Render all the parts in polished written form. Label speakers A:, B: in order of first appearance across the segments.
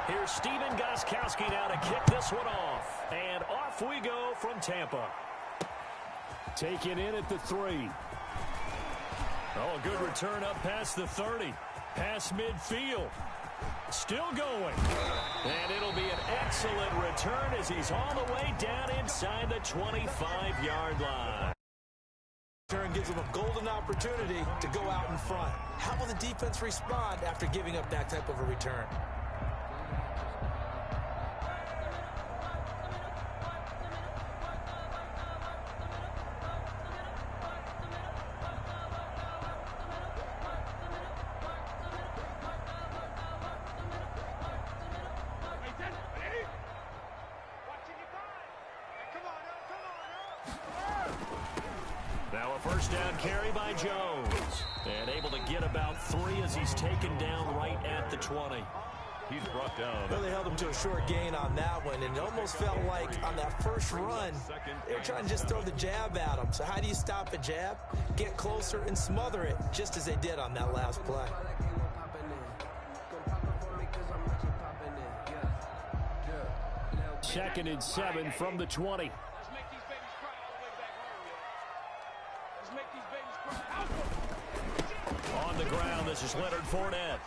A: Here's Steven Gostkowski now to kick this one off. And off we go from Tampa. Taken in at the 3. Oh, a good return up past the 30. Past midfield. Still going. And it'll be an excellent return as he's all the way down inside the 25-yard line.
B: Turn gives them a golden opportunity to go out in front. How will the defense respond after giving up that type of a return?
A: Now a first down carry by Jones. And able to get about 3 as he's taken down right at the 20. He's brought down.
B: Well, they held him to a short gain on that one, and it almost felt like on that first run, they were trying to just throw the jab at him. So how do you stop a jab? Get closer and smother it, just as they did on that last play.
A: Second and 7 from the 20. On the ground, this is Leonard Fournette.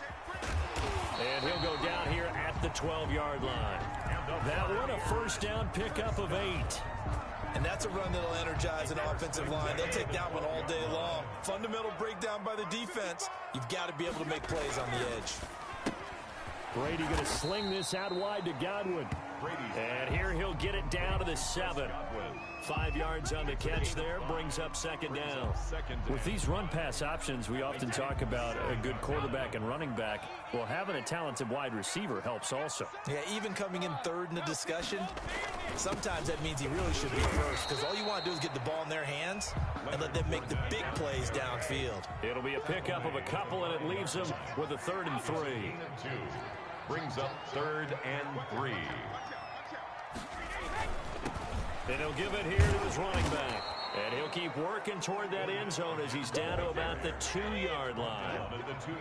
A: And he'll go down here at the 12-yard line. That one a first down pickup of 8.
B: And that's a run that'll energize an offensive line. They'll take that one all day long. Fundamental breakdown by the defense. You've got to be able to make plays on the edge.
A: Brady going to sling this out wide to Godwin. And here he'll get it down to the 7. 5 yards on the catch there, brings up second down. With these run-pass options, we often talk about a good quarterback and running back. Well, having a talented wide receiver helps also.
B: Yeah, even coming in third in the discussion, sometimes that means he really should be first, because all you want to do is get the ball in their hands and let them make the big plays downfield.
A: It'll be a pickup of a couple, and it leaves them with a 3rd and 3.
C: Brings up 3rd and 3.
A: And he'll give it here to his running back. And he'll keep working toward that end zone as he's down to about the 2-yard line.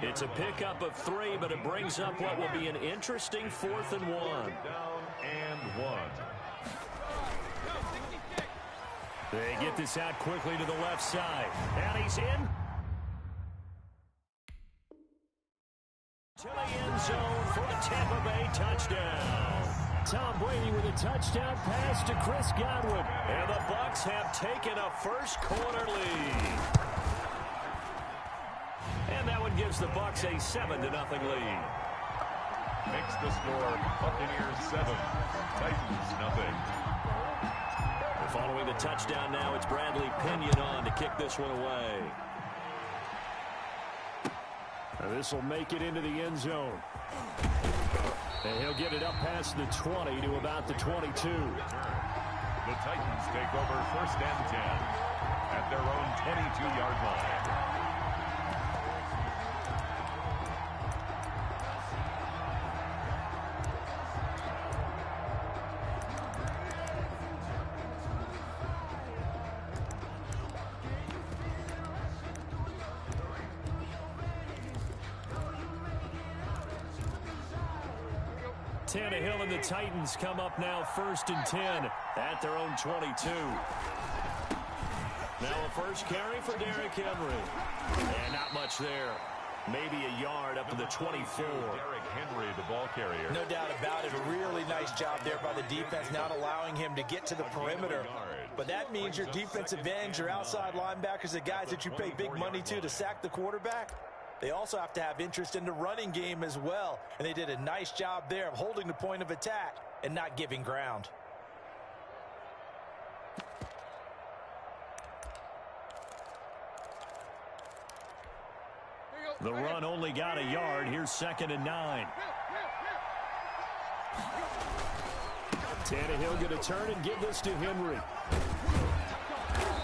A: It's a pickup of 3, but it brings up what will be an interesting 4th and 1.
C: Down and 1.
A: They get this out quickly to the left side. And he's in. To the end zone for a Tampa Bay touchdown. Tom Brady with a touchdown pass to Chris Godwin. And the Bucs have taken a first quarter lead. And that one gives the Bucs a 7-0 lead.
C: Makes the score Buccaneers 7, Titans 0.
A: Following the touchdown now, it's Bradley Pinion on to kick this one away. This will make it into the end zone. And he'll get it up past the 20 to about the 22.
C: The Titans take over 1st and 10 at their own 22-yard line.
A: Tannehill and the Titans come up now 1st and 10 at their own 22. Now a first carry for Derrick Henry. And not much there. Maybe a yard up to the 24.
C: Derrick Henry, the ball carrier.
B: No doubt about it. A really nice job there by the defense, not allowing him to get to the perimeter. But that means your defensive ends, your outside linebackers, the guys that you pay big money to sack the quarterback, they also have to have interest in the running game as well. And they did a nice job there of holding the point of attack and not giving ground.
A: The run only got a yard. Here's 2nd and 9. Tannehill going to turn and give this to Henry.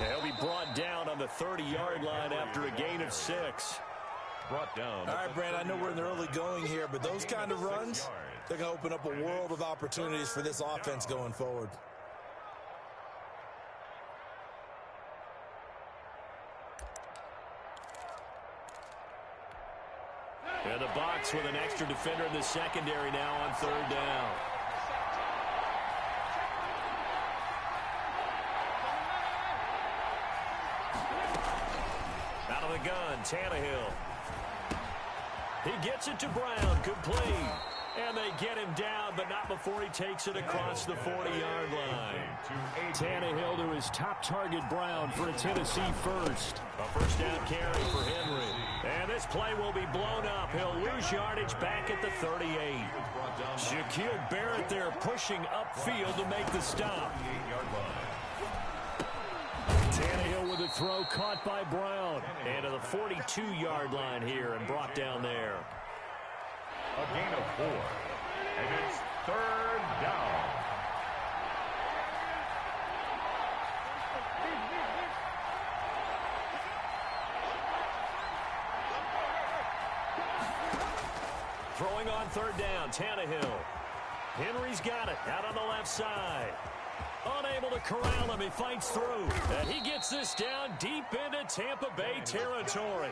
A: He'll be brought down on the 30-yard line after a gain of 6.
C: Brought down.
B: All right, Brand, I know we're in the early going here, but those kind of runs, they're going to open up a world of opportunities for this offense going forward.
A: And the Bucs Bucks with an extra defender in the secondary now on third down. Out of the gun, Tannehill. He gets it to Brown, complete. And they get him down, but not before he takes it across the 40-yard line. Tannehill to his top target, Brown, for a Tennessee first. A first down carry for Henry. And this play will be blown up. He'll lose yardage back at the 38. Shaquille Barrett there pushing upfield to make the stop. Tannehill with a throw caught by Brown. And to the 42-yard line here and brought down there.
C: A gain of 4. And it's third down.
A: Throwing on third down, Tannehill. Henry's got it out on the left side. Unable to corral him, he fights through. And he gets this down deep into Tampa Bay territory.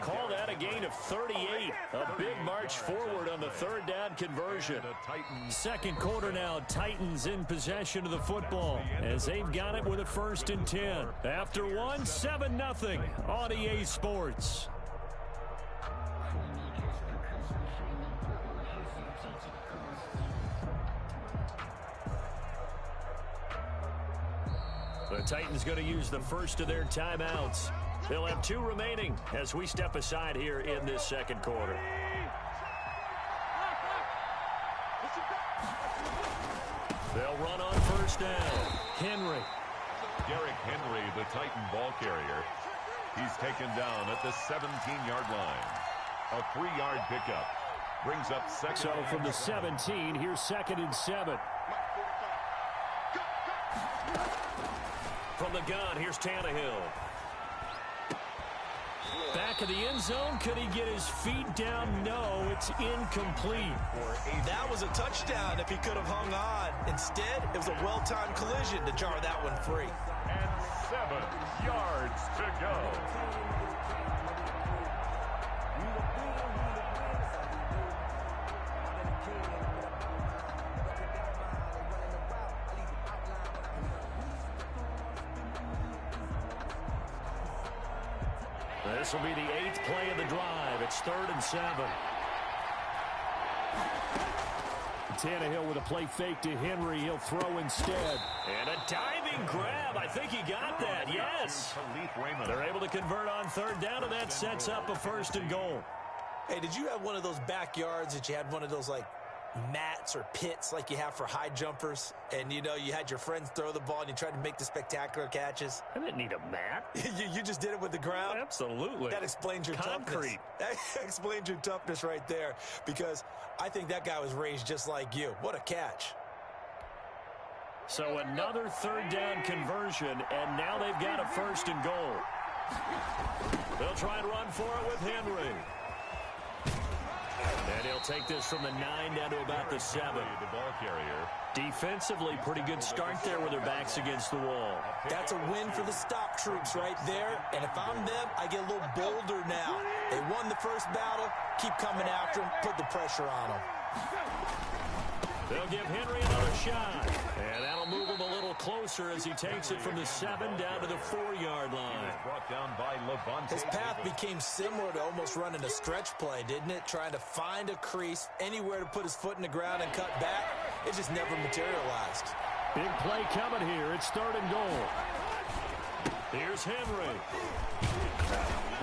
A: Call that a gain of 38. A big march forward on the third down conversion. Second quarter now, Titans in possession of the football as they've got it with a 1st and 10. After one, 7-0 on EA Sports. The Titans going to use the first of their timeouts. They'll have 2 remaining as we step aside here in this second quarter. They'll run on first down. Henry.
C: Derrick Henry, the Titan ball carrier. He's taken down at the 17-yard line. A 3-yard pickup. Brings up second.
A: So from the 17, here's 2nd and 7. From the gun, here's Tannehill. Back of the end zone. Could he get his feet down? No, it's incomplete.
B: That was a touchdown if he could have hung on. Instead, it was a well-timed collision to jar that one free.
C: And 7 yards to go.
A: This will be the 8th play of the drive. It's 3rd and 7. Tannehill with a play fake to Henry. He'll throw instead. And a diving grab. I think he got that. Yes. They're able to convert on third down, and that sets up a 1st and goal.
B: Hey, did you have one of those backyards that you had one of those, like, mats or pits like you have for high jumpers, and you know you had your friends throw the ball and you tried to make the spectacular catches?
A: I didn't need a mat.
B: you just did it with the ground?
A: Absolutely.
B: That explains your
A: concrete.
B: Toughness. That explains your toughness right there, because I think that guy was raised just like you. What a catch.
A: So another third down conversion, and now they've got a 1st and goal. They'll try and run for it with Henry. And he'll take this from the 9 down to about the 7.
C: The ball carrier.
A: Defensively, pretty good start there with their backs against the wall.
B: That's a win for the stop troops right there. And if I'm them, I get a little bolder now. They won the first battle. Keep coming after them. Put the pressure on them.
A: They'll give Henry another shot. And that'll move him a little closer as he takes it from the 7 down to the 4-yard line.
C: Brought down by Levante.
B: His path became similar to almost running a stretch play, didn't it? Trying to find a crease, anywhere to put his foot in the ground and cut back. It just never materialized.
A: Big play coming here. It's 3rd and goal. Here's Henry.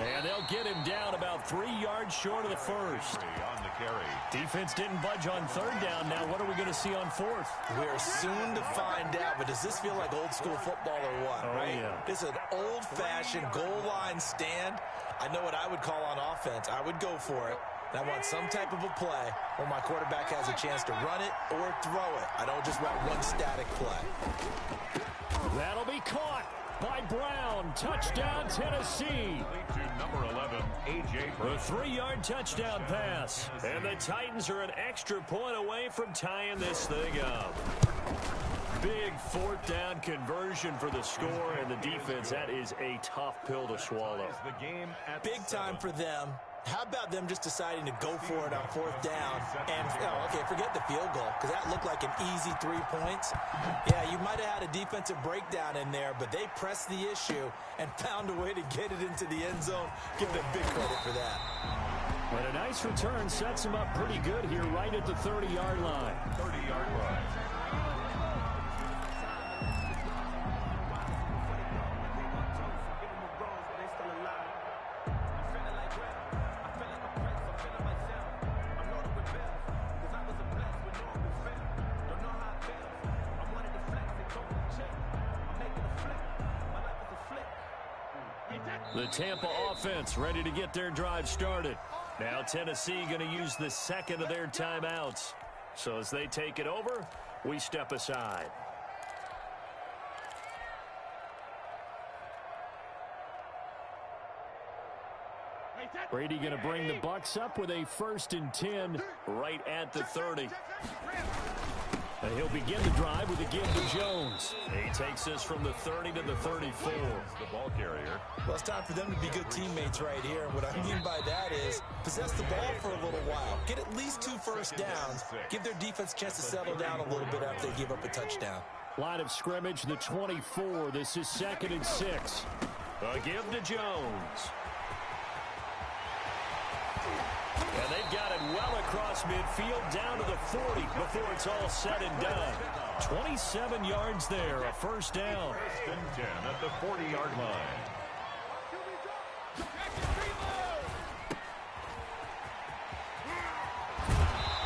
A: And they'll get him down about 3 yards short of the first.
C: On the carry.
A: Defense didn't budge on third down. Now what are we going to see on 4th?
B: We're soon to find out, but does this feel like old school football or what, right?
A: Yeah.
B: This is an old-fashioned goal line stand. I know what I would call on offense. I would go for it. And I want some type of a play where my quarterback has a chance to run it or throw it. I don't just want one static play.
A: That'll be caught by Brown. Touchdown, Tennessee.
C: To number 11, A.J. Brown.
A: The 3-yard touchdown pass. And the Titans are an extra point away from tying this thing up. Big 4th down conversion for the score, and the defense, that is a tough pill to swallow.
B: Big time for them. How about them just deciding to go for it on 4th down? And, okay, forget the field goal, because that looked like an easy 3 points. Yeah, you might have had a defensive breakdown in there, but they pressed the issue and found a way to get it into the end zone. Give them big credit for that.
A: But a nice return sets them up pretty good here right at the 30-yard line.
C: 30-yard line.
A: The Tampa offense ready to get their drive started. Now Tennessee going to use the second of their timeouts. So as they take it over, we step aside. Brady going to bring the Bucs up with a 1st and 10 right at the 30. And he'll begin the drive with a give to Jones. He takes this from the 30 to the 34.
C: The ball carrier.
B: Well, it's time for them to be good teammates right here. And what I mean by that is possess the ball for a little while. Get at least 2 first downs. Give their defense a chance to settle down a little bit after they give up a touchdown.
A: Line of scrimmage, the 24. This is 2nd and 6. A give to Jones. And they've got it well across midfield down to the 40 before it's all said and done. 27 yards there, a 1st down.
C: 1st and 10 at the 40-yard line.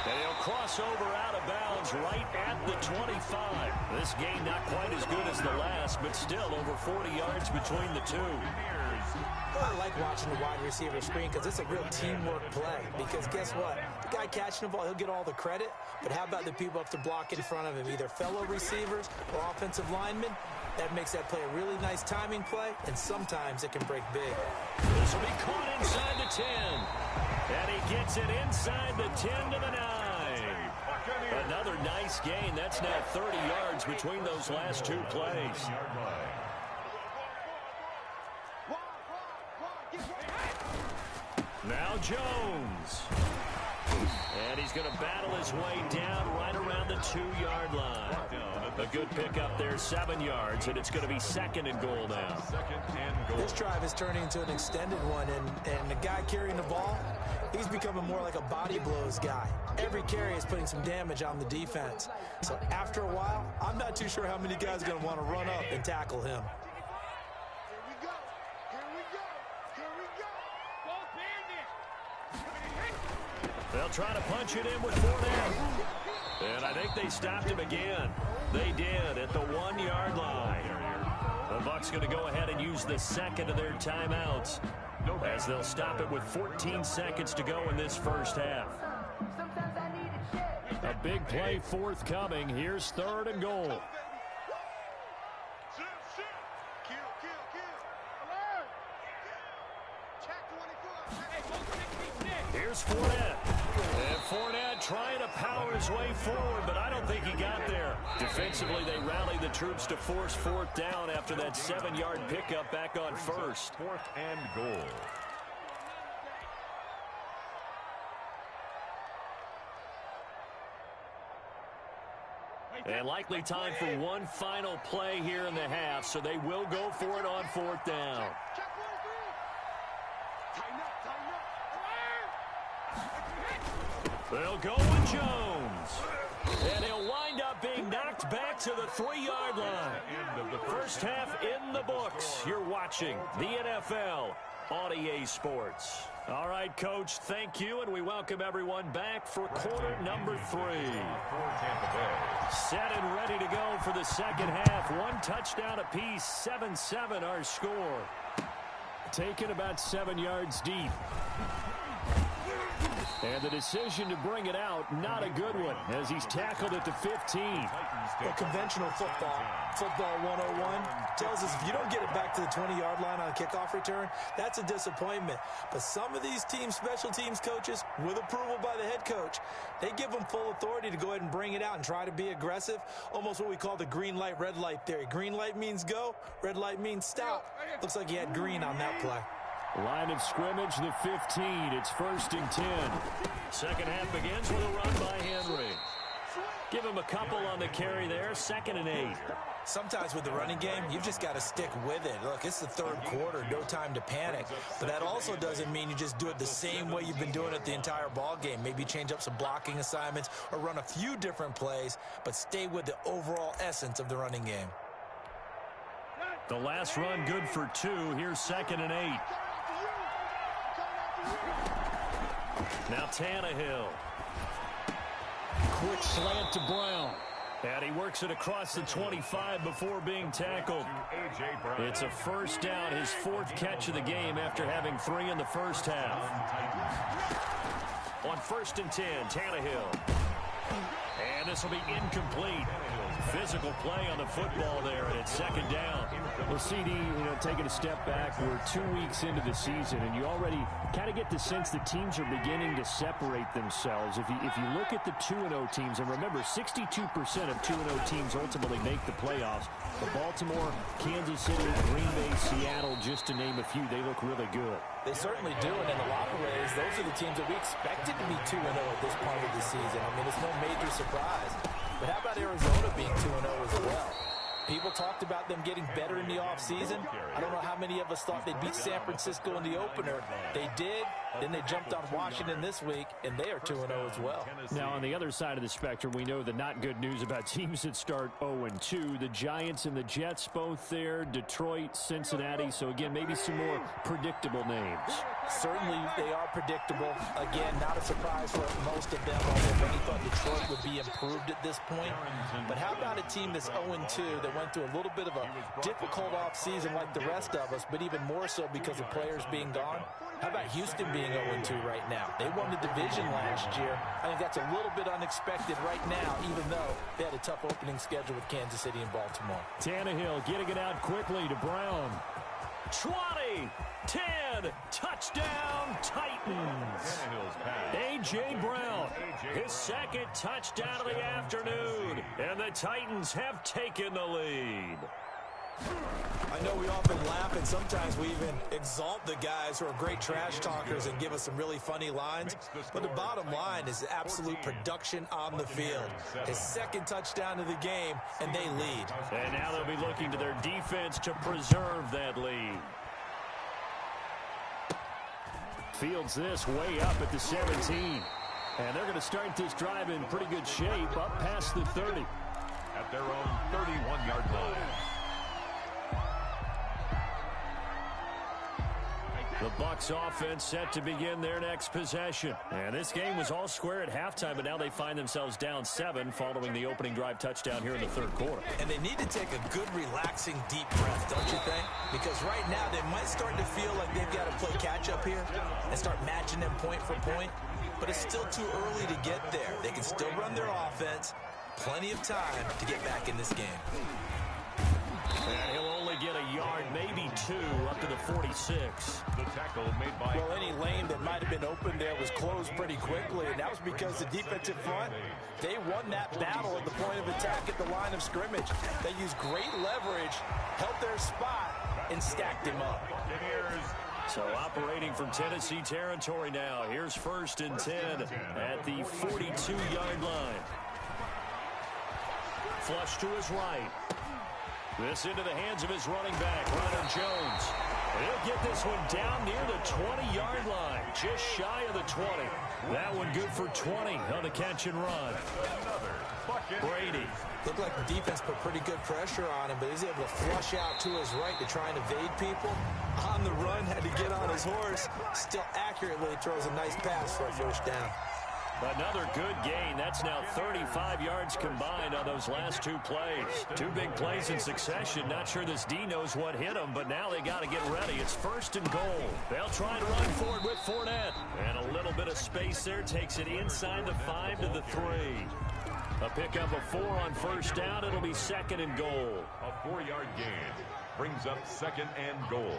A: And he'll cross over out of bounds right at the 25. This game not quite as good as the last, but still over 40 yards between the two.
B: Well, I like watching the wide receiver screen because it's a real teamwork play. Because guess what? The guy catching the ball, he'll get all the credit. But how about the people up to block in front of him, either fellow receivers or offensive linemen? That makes that play a really nice timing play, and sometimes it can break big.
A: This will be caught inside the 10. And he gets it inside the 10 to the 9. Another nice gain. That's now 30 yards between those last 2 plays. Now Jones. And he's going to battle his way down right around the 2-yard line. A good pickup there, 7 yards, and it's going to be 2nd and goal now.
C: 2nd and goal.
B: This drive is turning into an extended one, and the guy carrying the ball, he's becoming more like a body blows guy. Every carry is putting some damage on the defense. So after a while, I'm not too sure how many guys are going to want to run up and tackle him.
A: They'll try to punch it in with Fournette. And I think they stopped him again. They did at the 1-yard line. The Bucs going to go ahead and use the second of their timeouts as they'll stop it with 14 seconds to go in this first half. A big play forthcoming. Here's 3rd and goal. Here's Fournette. And Fournette trying to power his way forward, but I don't think he got there. Defensively, they rallied the troops to force 4th down after that 7-yard pickup back on 1st.
C: 4th and goal.
A: And likely time for one final play here in the half, so they will go for it on 4th down. They'll go with Jones. And he'll wind up being knocked back to the 3-yard line. First half in the books. You're watching the NFL on EA Sports. All right, Coach, thank you, and we welcome everyone back for quarter number 3. Set and ready to go for the second half. 1 touchdown apiece, 7-7 our score. Taken about 7 yards deep. And the decision to bring it out, not a good one, as he's tackled at the 15.
B: Well, conventional football 101, tells us if you don't get it back to the 20-yard line on a kickoff return, that's a disappointment. But some of these special teams coaches, with approval by the head coach, they give them full authority to go ahead and bring it out and try to be aggressive, almost what we call the green light, red light theory. Green light means go, red light means stop. Looks like he had green on that play.
A: Line of scrimmage, the 15. It's 1st and 10. Second half begins with a run by Henry. Give him a couple on the carry there. 2nd and 8.
B: Sometimes with the running game, you've just got to stick with it. Look, it's the 3rd quarter, no time to panic. But that also doesn't mean you just do it the same way you've been doing it the entire ball game. Maybe change up some blocking assignments or run a few different plays, but stay with the overall essence of the running game.
A: The last run good for 2. Here's 2nd and 8. Now Tannehill. Quick slant to Brown. And he works it across the 25 before being tackled. It's a 1st down, his 4th catch of the game after having 3 in the first half. On 1st and 10, Tannehill. And this will be incomplete. Physical play on the football there, and it's 2nd down. Well, CD, taking a step back, we're 2 weeks into the season, and you already kind of get the sense that teams are beginning to separate themselves. If you look at the 2-0 teams, and remember, 62% of 2-0 teams ultimately make the playoffs. But Baltimore, Kansas City, Green Bay, Seattle, just to name a few, they look really good.
B: They certainly do, and in a lot of ways, those are the teams that we expected to be 2-0 at this part of the season. I mean, it's no major surprise. But how about Arizona being 2-0 as well? People talked about them getting better in the offseason. I don't know how many of us thought they'd beat San Francisco in the opener. They did. Then they jumped on Washington this week, and they are 2-0 as well.
A: Now, on the other side of the spectrum, we know the not good news about teams that start 0-2. The Giants and the Jets both there. Detroit, Cincinnati. So, again, maybe some more predictable names.
B: Certainly, they are predictable. Again, not a surprise for most of them, although many thought Detroit would be improved at this point. But how about a team that's 0-2 that went through a little bit of a difficult offseason like the rest of us, but even more so because of players being gone? How about Houston being 0-2 right now? They won the division last year. I think that's a little bit unexpected right now, even though they had a tough opening schedule with Kansas City and Baltimore.
A: Tannehill getting it out quickly to Brown. 20, 10, touchdown, Titans. A.J. Brown, his 2nd touchdown of the afternoon, and the Titans have taken the lead.
B: I know we often laugh, and sometimes we even exalt the guys who are great trash talkers and give us some really funny lines. But the bottom line is absolute production on the field. His 2nd touchdown of the game, and they lead.
A: And now they'll be looking to their defense to preserve that lead. Fields this way up at the 17. And they're going to start this drive in pretty good shape, up past the 30.
C: At their own 31-yard line.
A: The Bucs offense set to begin their next possession. And this game was all square at halftime, but now they find themselves down 7 following the opening drive touchdown here in the 3rd quarter.
B: And they need to take a good, relaxing, deep breath, don't you think? Because right now they might start to feel like they've got to play catch-up here and start matching them point for point. But it's still too early to get there. They can still run their offense. Plenty of time to get back in this game.
A: And he'll only get a yard, maybe 2, up to the 46.
C: The tackle made by...
B: Well, any lane that might have been open there was closed pretty quickly, and that was because the defensive front, they won that battle at the point of attack at the line of scrimmage. They used great leverage, held their spot, and stacked him up.
A: So operating from Tennessee territory now. Here's 1st and 10 at the 42-yard line. Flush to his right. This into the hands of his running back, Ronald Jones. He'll get this one down near the 20-yard line, just shy of the 20. That one good for 20 on the catch and run. Brady.
B: Looked like the defense put pretty good pressure on him, but he's able to flush out to his right to try and evade people. On the run, had to get on his horse. Still accurately throws a nice pass for a 1st down.
A: Another good gain. That's now 35 yards combined on those last 2 plays. 2 big plays in succession. Not sure this D knows what hit him, but now they got to get ready. It's 1st and goal. They'll try to run forward with Fournette. And a little bit of space there takes it inside the 5 to the 3. A pickup of 4 on 1st down. It'll be 2nd and goal.
C: A 4-yard gain brings up 2nd and goal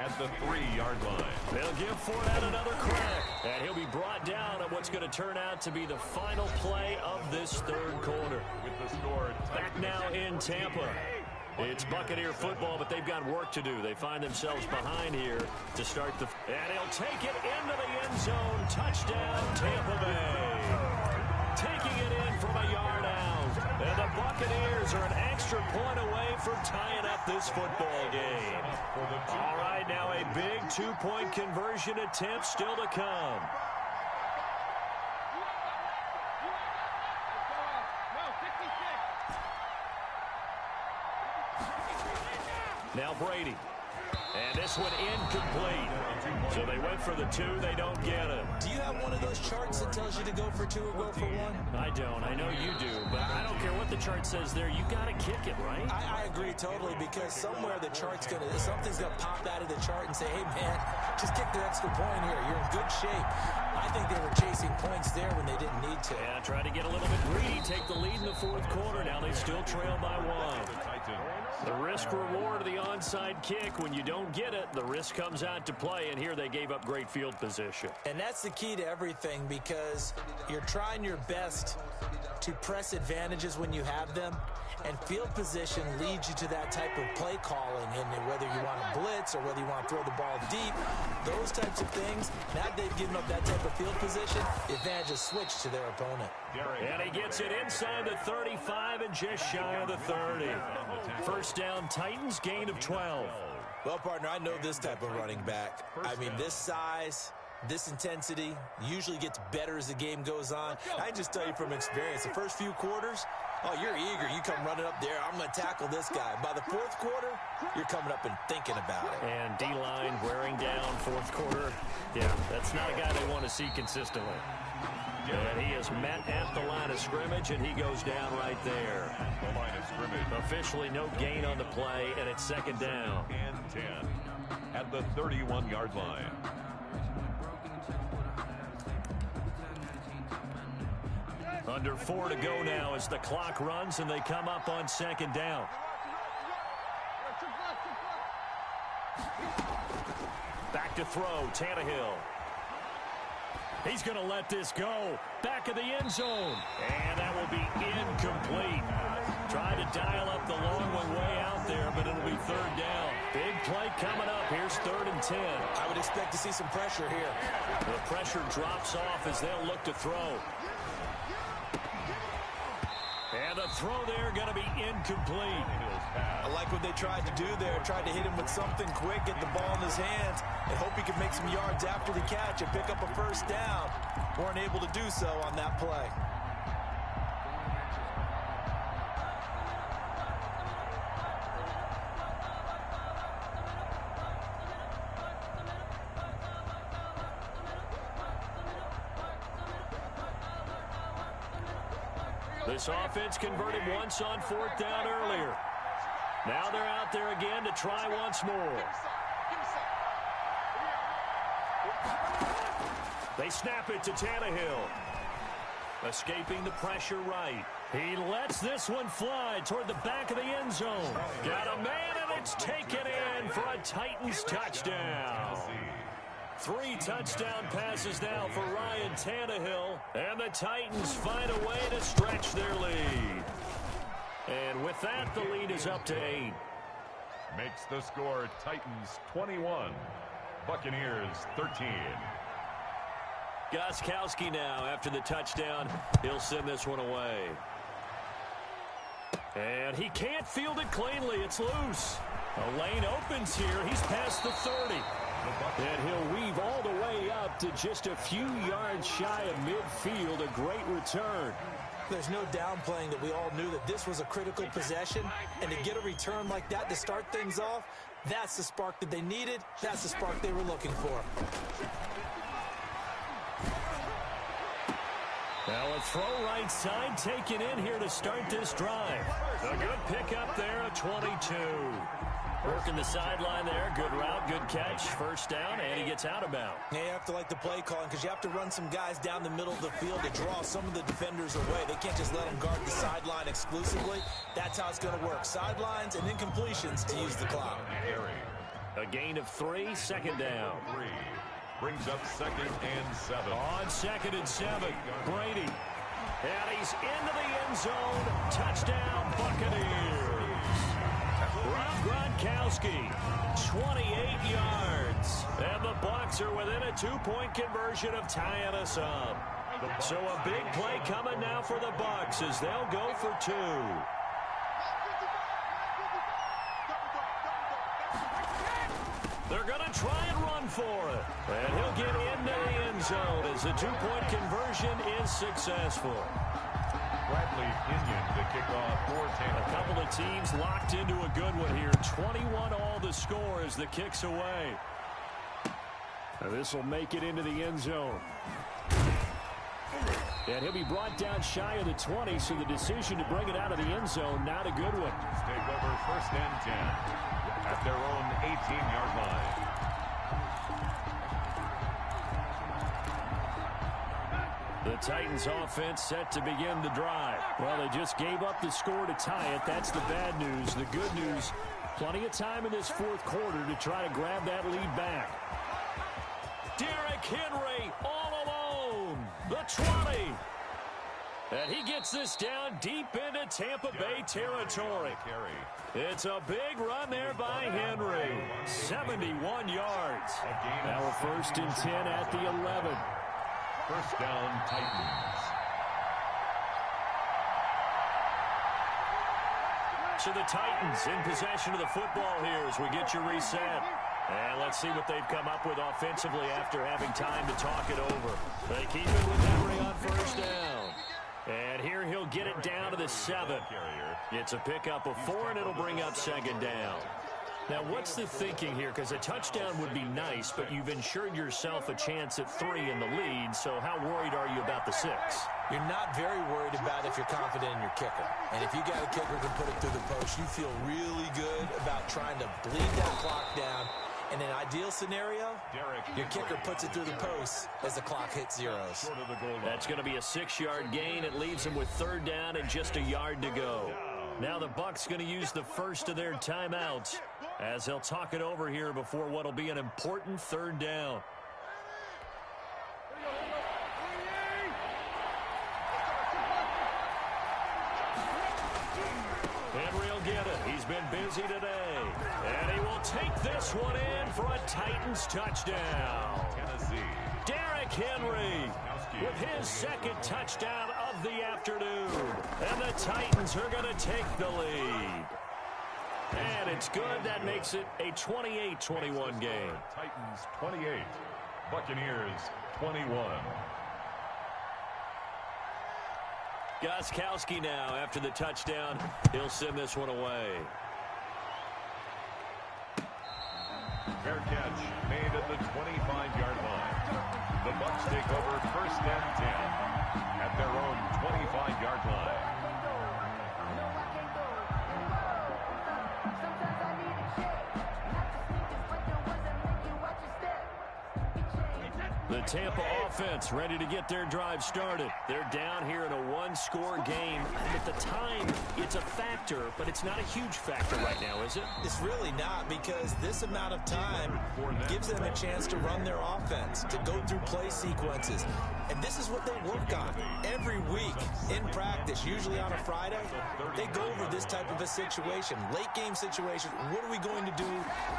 C: at the 3-yard line.
A: They'll give Fournette another crack. And he'll be brought down at what's going to turn out to be the final play of this 3rd quarter.
C: With the score
A: back now in Tampa. It's Buccaneer football, but they've got work to do. They find themselves behind here to start the... And he'll take it into the end zone. Touchdown, Tampa Bay. Taking it in from a yard out. And the Buccaneers are an extra point away from tying up this football game. All right, now a big two-point conversion attempt still to come. Now Brady. And this one incomplete. So they went for the 2. They don't get it.
B: Do you have one of those charts that tells you to go for 2 or go for 1?
A: I don't. I know you do. But I don't care what the chart says there. You got to kick it, right?
B: I agree totally, because somewhere the chart's going to, something's going to pop out of the chart and say, hey, man, just kick the extra point here. You're in good shape. I think they were chasing points there when they didn't need to.
A: Yeah, try to get a little bit greedy, take the lead in the fourth quarter. Now they still trail by 1. The risk-reward of the onside kick. When you don't get it, the risk comes out to play, and here they gave up great field position.
B: And that's the key to everything, because you're trying your best to press advantages when you have them, and field position leads you to that type of play calling, and whether you want to blitz or whether you want to throw the ball deep, those types of things. Now that they've given up that type of field position, the advantage is switched to their opponent.
A: And he gets it inside the 35 and just shy of the 30. First down, Titans, gain of 12.
B: Well, partner, I know this type of running back. I mean, this size, this intensity usually gets better as the game goes on. I just tell you from experience, the first few quarters, oh, you're eager. You come running up there. I'm going to tackle this guy. By the fourth quarter, you're coming up and thinking about it.
A: And D-line wearing down fourth quarter. Yeah, that's not a guy they want to see consistently. And he is met at the line of scrimmage, and he goes down right there.
C: The line of scrimmage.
A: Officially no gain on the play, and it's second down.
C: And 10 at the 31-yard line.
A: Under 4 to go now as the clock runs, and they come up on second down. Back to throw, Tannehill. He's going to let this go. Back of the end zone. And that will be incomplete. Trying to dial up the long one way out there, but it'll be third down. Big play coming up. Here's 3rd and 10.
B: I would expect to see some pressure here.
A: The pressure drops off as they'll look to throw. And the throw there going to be incomplete.
B: I like what they tried to do there. Tried to hit him with something quick, get the ball in his hands, and hope he could make some yards after the catch and pick up a first down. Weren't able to do so on that play.
A: This offense converted once on 4th down earlier. Now they're out there again to try once more. They snap it to Tannehill. Escaping the pressure right. He lets this one fly toward the back of the end zone. Got a man, and it's taken in for a Titans touchdown. 3 touchdown passes now for Ryan Tannehill, and the Titans find a way to stretch their lead. And with that, the lead is up to 8.
C: Makes the score Titans 21, Buccaneers 13.
A: Gostkowski now after the touchdown. He'll send this one away. And he can't field it cleanly. It's loose. A lane opens here. He's past the 30. And he'll weave all the way up to just a few yards shy of midfield. A great return.
B: There's no downplaying that we all knew that this was a critical possession, and to get a return like that to start things off, that's the spark that they needed. That's the spark they were looking for.
A: Now a throw right side taken in here to start this drive. A good pickup there at 22. Working the sideline there. Good route, good catch. First down, and he gets out of bounds.
B: Yeah, you have to like the play calling because you have to run some guys down the middle of the field to draw some of the defenders away. They can't just let them guard the sideline exclusively. That's how it's going to work. Sidelines and incompletions to use the clock.
A: A gain of 3, second down.
C: 3 brings up 2nd and 7.
A: On 2nd and 7, Brady. And he's into the end zone. Touchdown, Buccaneers. Rob Gronkowski, 28 yards. And the Bucs are within a two-point conversion of tying us up. So a big play coming now for the Bucs as they'll go for two. They're going to try and run for it. And he'll get into the end zone as the two-point conversion is successful.
C: Bradley Pinion to kick off for Tampa.
A: A couple of teams locked into a good one here. 21 all the score as the kick's away. And this will make it into the end zone. And he'll be brought down shy of the 20, so the decision to bring it out of the end zone, not a good one.
C: Take over 1st and 10 at their own 18-yard line.
A: The Titans offense set to begin the drive. Well, they just gave up the score to tie it. That's the bad news. The good news, plenty of time in this fourth quarter to try to grab that lead back. Derrick Henry all alone. The 20. And he gets this down deep into Tampa Bay territory. It's a big run there by Henry. 71 yards. Now a 1st and 10 at the 11.
C: 1st down, Titans.
A: So the Titans in possession of the football here as we get you reset. And let's see what they've come up with offensively after having time to talk it over. They keep it with Henry on 1st down. And here he'll get it down to the 7. It's a pickup of 4, and it'll bring up 2nd down. Now, what's the thinking here? Because a touchdown would be nice, but you've ensured yourself a chance at 3 in the lead, so how worried are you about the 6?
B: You're not very worried about if you're confident in your kicker. And if you got a kicker who can put it through the post, you feel really good about trying to bleed that clock down. In an ideal scenario, your kicker puts it through the post as the clock hits zeros.
A: That's going to be a 6-yard gain. It leaves them with 3rd down and just a yard to go. Now the Bucs going to use the first of their timeouts as they'll talk it over here before what will be an important 3rd down. Henry will get it. He's been busy today. And he will take this one in for a Titans touchdown. Derrick Henry with his 2nd touchdown of the afternoon. And the Titans are going to take the lead. And it's good. That makes it a 28-21 game.
C: Titans 28, Buccaneers 21.
A: Gostkowski now after the touchdown. He'll send this one away.
C: Fair catch made at the 25-yard line. The Bucs take over 1st and 10 at their own 25-yard line.
A: The Tampa offense ready to get their drive started. They're down here in a one-score game. And at the time, it's a factor, but it's not a huge factor right now, is it?
B: It's really not, because this amount of time gives them a chance to run their offense, to go through play sequences. And this is what they work on every week in practice, usually on a Friday. They go over this type of a situation, late-game situation. What are we going to do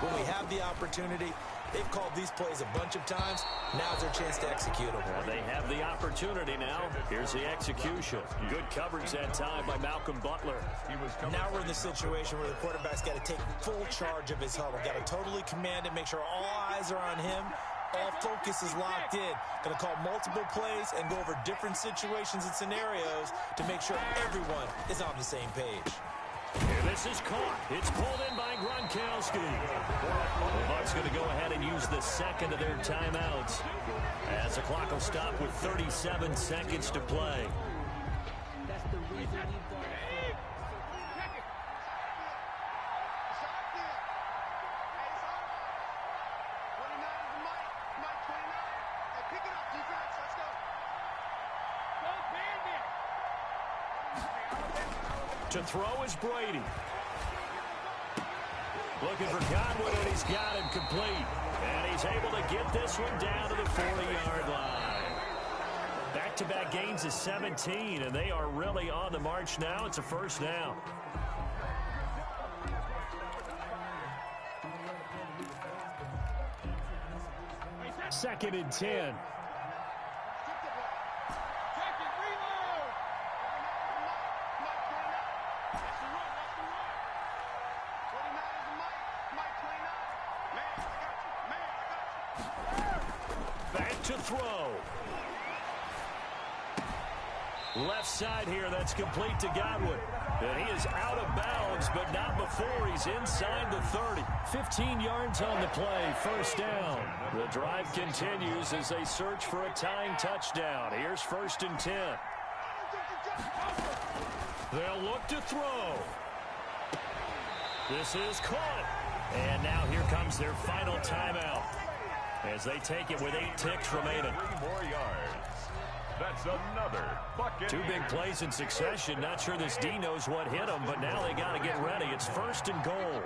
B: when we have the opportunity? They've called these plays a bunch of times. Now's their chance to execute them.
A: Well, they have the opportunity now. Here's the execution. Good coverage that time by Malcolm Butler.
B: Now we're in the situation where the quarterback's got to take full charge of his huddle. Got to totally command it, make sure all eyes are on him. All focus is locked in. Going to call multiple plays and go over different situations and scenarios to make sure everyone is on the same page.
A: And this is caught. It's pulled in by Gronkowski. The Bucs going to go ahead and use the second of their timeouts as the clock will stop with 37 seconds to play. To throw is Brady. Looking for Godwin, and he's got him complete. And he's able to get this one down to the 40-yard line. Back-to-back gains of 17, and they are really on the march now. It's a first down. 2nd and 10. Back to throw. Left side here, that's complete to Godwin. And he is out of bounds, but not before he's inside the 30. 15 yards on the play, first down. The drive continues as they search for a tying touchdown. Here's 1st and 10. They'll look to throw. This is caught. And now here comes their final timeout as they take it with 8 ticks remaining.
C: 3 more yards. That's another bucket.
A: 2 big plays in succession. Not sure this D knows what hit him, but now they got to get ready. It's 1st and goal.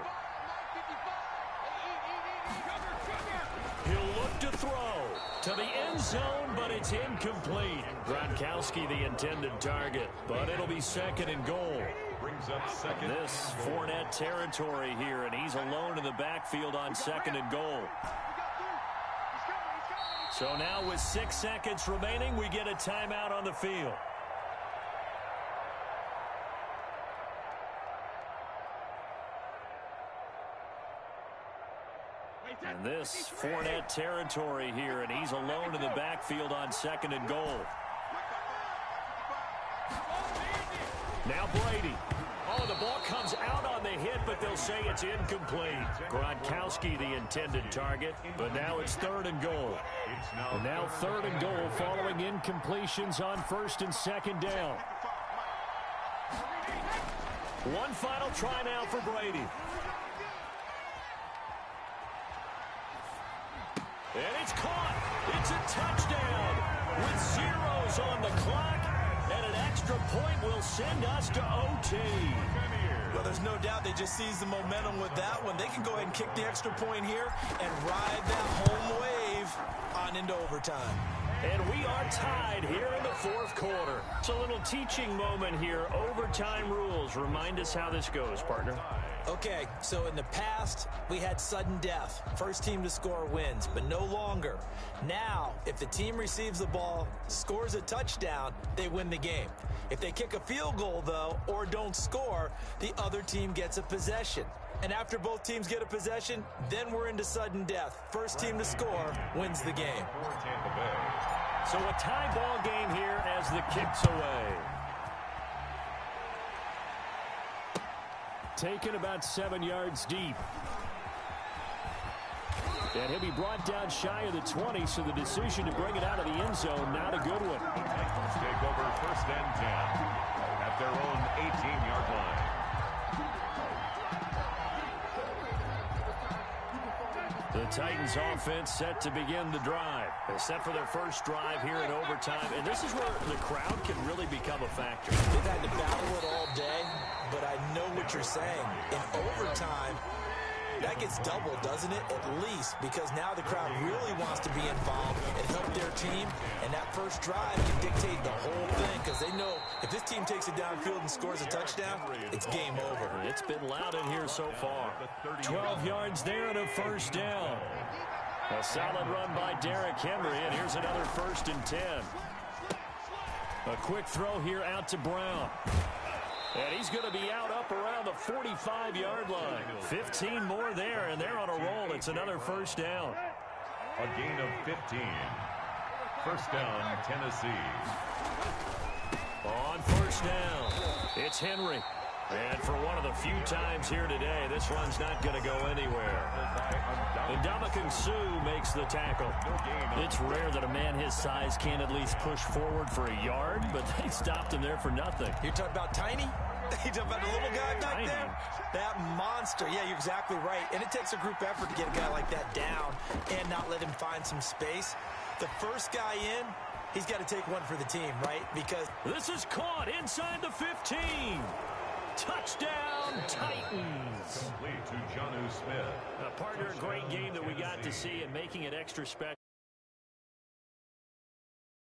A: He'll look to throw to the end zone, but it's incomplete. Gronkowski the intended target, but it'll be 2nd and goal.
C: Brings up 2nd.
A: This Fournette territory here, and he's alone in the backfield on 2nd and goal. So now with 6 seconds remaining, we get a timeout on the field. And this Fournette territory here, and he's alone in the backfield on 2nd and goal. Now Brady. Oh, the ball comes out on the hit, but they'll say it's incomplete. Gronkowski the intended target, but now it's 3rd and goal. And now 3rd and goal following incompletions on 1st and 2nd down. One final try now for Brady. And it's caught. It's a touchdown with zeros on the clock. And an extra point will send us to OT.
B: Well, there's no doubt they just seized the momentum with that one. They can go ahead and kick the extra point here and ride that home wave on into overtime.
A: And we are tied here in the 4th quarter. It's a little teaching moment here. Overtime rules. Remind us how this goes, partner.
B: Okay, so in the past, we had sudden death. First team to score wins, but no longer. Now, if the team receives the ball, scores a touchdown, they win the game. If they kick a field goal, though, or don't score, the other team gets a possession. And after both teams get a possession, then we're into sudden death. First team to score wins the game.
A: So a tie ball game here as the kick's away. Taken about 7 yards deep. And he'll be brought down shy of the 20, so the decision to bring it out of the end zone, not a good one.
C: Titans take over 1st and 10 at their own 18-yard line.
A: The Titans offense set to begin the drive. They set for their first drive here in overtime. And this is where the crowd can really become a factor.
B: They've had to battle it all day, but I know what you're saying. In overtime, that gets doubled, doesn't it? At least, because now the crowd really wants to be involved and help their team. And that first drive can dictate the whole thing, because they know if this team takes it downfield and scores a touchdown, it's game over.
A: It's been loud in here so far. 12 yards there and a first down. A solid run by Derrick Henry, and here's another 1st and 10. A quick throw here out to Brown. And he's going to be out up around the 45-yard line. 15 more there, and they're on a roll. It's another 1st down.
C: A gain of 15. 1st down, Tennessee.
A: On 1st down, it's Henry. And for one of the few times here today, this one's not going to go anywhere. And Ndamukong Suh makes the tackle. It's rare that a man his size can't at least push forward for a yard, but they stopped him there for nothing.
B: You're talking about Tiny? You're talking about the little guy back there? That monster. Yeah, you're exactly right. And it takes a group effort to get a guy like that down and not let him find some space. The first guy in, he's got to take one for the team, right? Because
A: this is caught inside the 15. Touchdown, Titans.
C: Complete to Jonnu Smith.
A: A partner, a great game that we got to see and making it extra special.